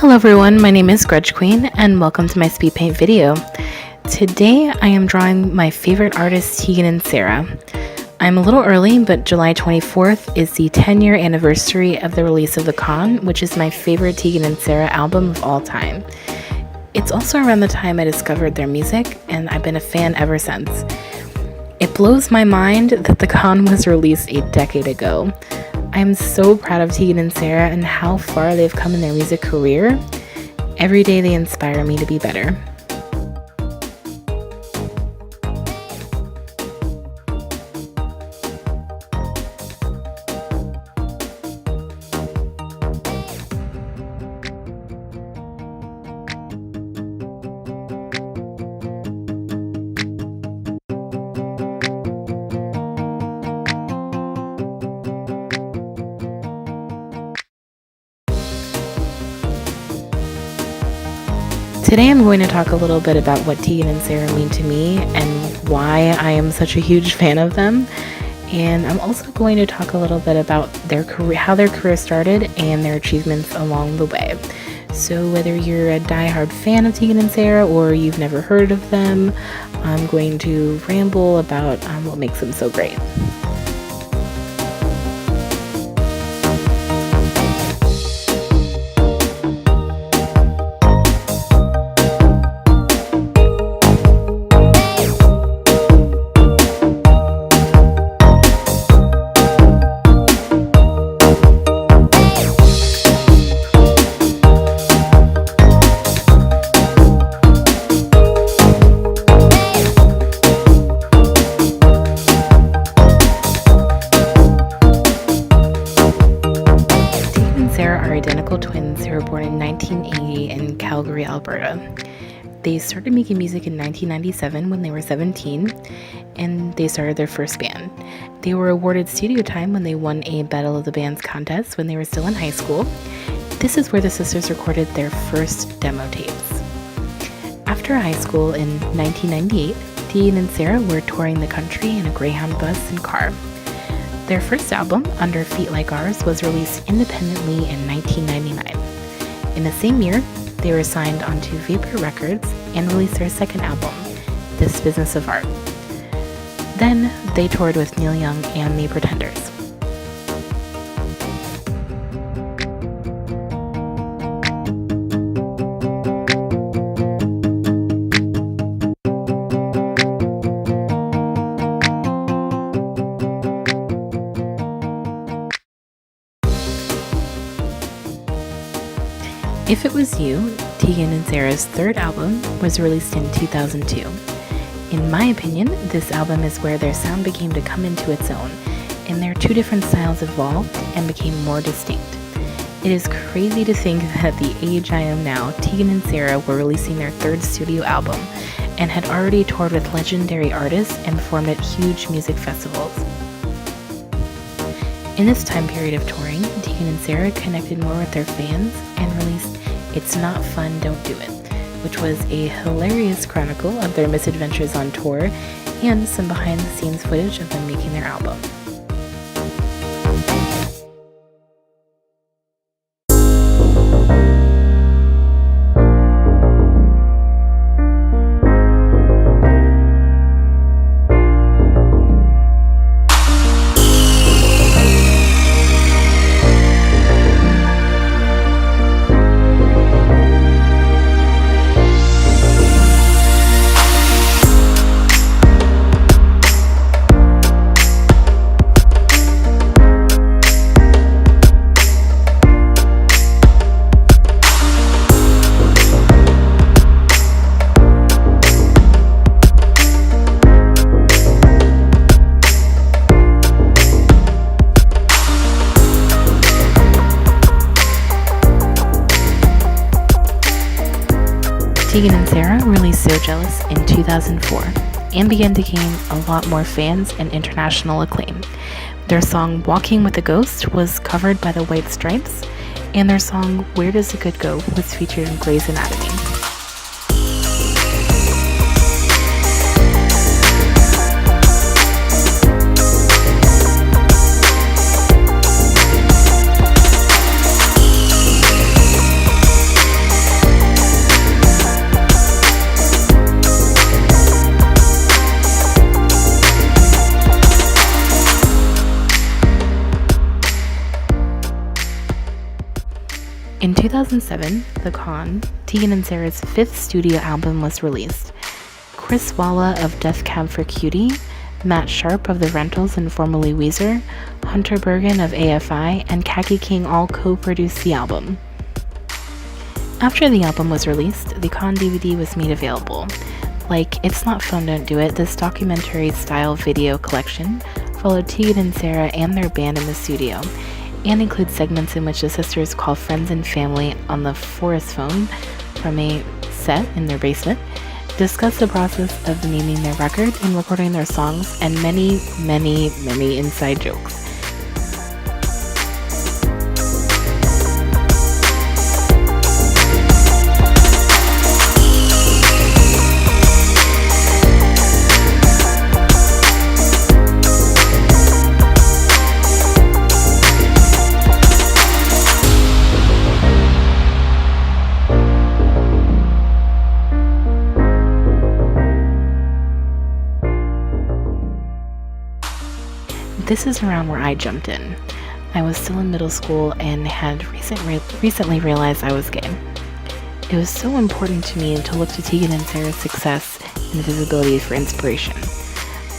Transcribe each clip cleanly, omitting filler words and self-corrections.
Hello everyone, my name is Grudge Queen and welcome to my speed paint video. Today I am drawing my favorite artist Tegan and Sara. I'm a little early, but July 24th is the 10-year anniversary of the release of The Con, which is my favorite Tegan and Sara album of all time. It's also around the time I discovered their music, and I've been a fan ever since. It blows my mind that The Con was released a decade ago. I'm so proud of Tegan and Sara and how far they've come in their music career. Every day they inspire me to be better. Today I'm going to talk a little bit about what Tegan and Sara mean to me and why I am such a huge fan of them. And I'm also going to talk a little bit about their career, how their career started and their achievements along the way. So whether you're a diehard fan of Tegan and Sara or you've never heard of them, I'm going to ramble about what makes them so great. Identical twins who were born in 1980 in Calgary, Alberta. They started making music in 1997 when they were 17, and they started their first band. They were awarded studio time when they won a Battle of the Bands contest when they were still in high school. This is where the sisters recorded their first demo tapes. After high school in 1998, Tegan and Sara were touring the country in a Greyhound bus and car. Their first album, Under Feet Like Ours, was released independently in 1999. In the same year, they were signed onto Vapor Records and released their second album, This Business of Art. Then, they toured with Neil Young and The Pretenders. If It Was You, Tegan and Sara's third album, was released in 2002. In my opinion, this album is where their sound began to come into its own, and their two different styles evolved and became more distinct. It is crazy to think that at the age I am now, Tegan and Sara were releasing their third studio album, and had already toured with legendary artists and performed at huge music festivals. In this time period of touring, Tegan and Sara connected more with their fans and released It's Not Fun, Don't Do It, which was a hilarious chronicle of their misadventures on tour and some behind-the-scenes footage of them making their album. Tegan and Sara released So Jealous in 2004 and began to gain a lot more fans and international acclaim. Their song Walking with a Ghost was covered by the White Stripes, and their song Where Does the Good Go was featured in Grey's Anatomy. In 2007, The Con, Tegan and Sara's fifth studio album, was released. Chris Walla of Death Cab for Cutie, Matt Sharp of The Rentals and formerly Weezer, Hunter Bergen of AFI, and Khaki King all co-produced the album. After the album was released, the Con DVD was made available. Like It's Not Fun, Don't Do It, this documentary-style video collection followed Tegan and Sara and their band in the studio, and includes segments in which the sisters call friends and family on the Forest phone from a set in their basement, discuss the process of naming their record and recording their songs, and many, many, many inside jokes. This is around where I jumped in. I was still in middle school and had recently realized I was gay. It was so important to me to look to Tegan and Sara's success and visibility for inspiration.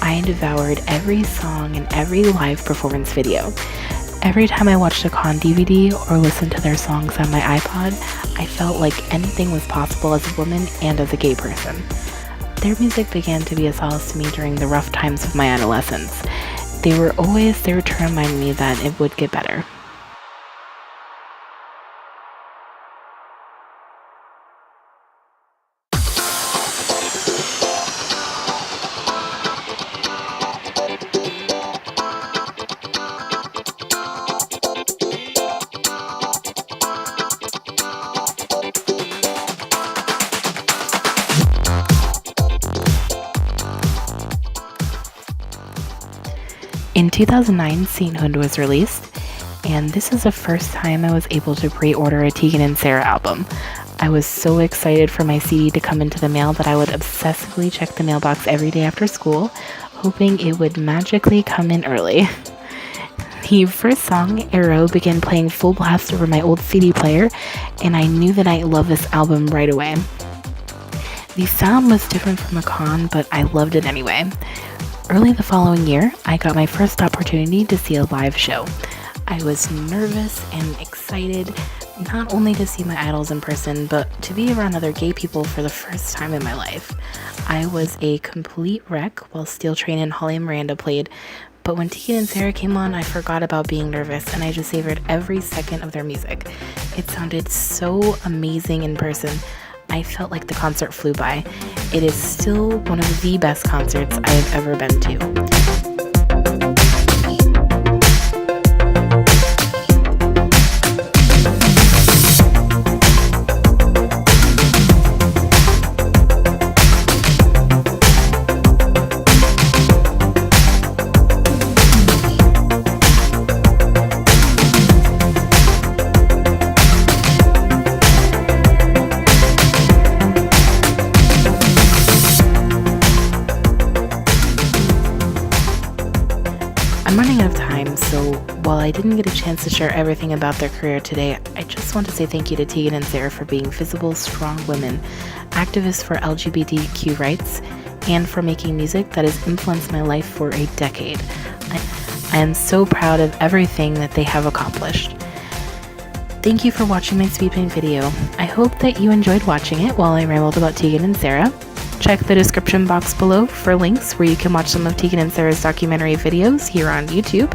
I devoured every song and every live performance video. Every time I watched a Con DVD or listened to their songs on my iPod, I felt like anything was possible as a woman and as a gay person. Their music began to be a solace to me during the rough times of my adolescence. They were always there to remind me that it would get better. In 2009, Sainthood was released, and this is the first time I was able to pre-order a Tegan and Sara album. I was so excited for my CD to come into the mail that I would obsessively check the mailbox every day after school, hoping it would magically come in early. The first song, Arrow, began playing full blast over my old CD player, and I knew that I loved this album right away. The sound was different from the Con, but I loved it anyway. Early the following year, I got my first opportunity to see a live show. I was nervous and excited, not only to see my idols in person, but to be around other gay people for the first time in my life. I was a complete wreck while Steel Train and Holly Miranda played, but when Tegan and Sara came on, I forgot about being nervous and I just savored every second of their music. It sounded so amazing in person. I felt like the concert flew by. It is still one of the best concerts I have ever been to. I'm running out of time, so while I didn't get a chance to share everything about their career today, I just want to say thank you to Tegan and Sara for being visible, strong women, activists for LGBTQ rights, and for making music that has influenced my life for a decade. I am so proud of everything that they have accomplished. Thank you for watching my speed paint video. I hope that you enjoyed watching it while I rambled about Tegan and Sara. Check the description box below for links where you can watch some of Tegan and Sara's documentary videos here on YouTube.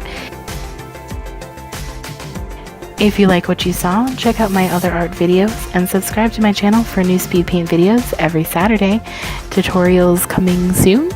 If you like what you saw, check out my other art videos and subscribe to my channel for new speed paint videos every Saturday. Tutorials coming soon.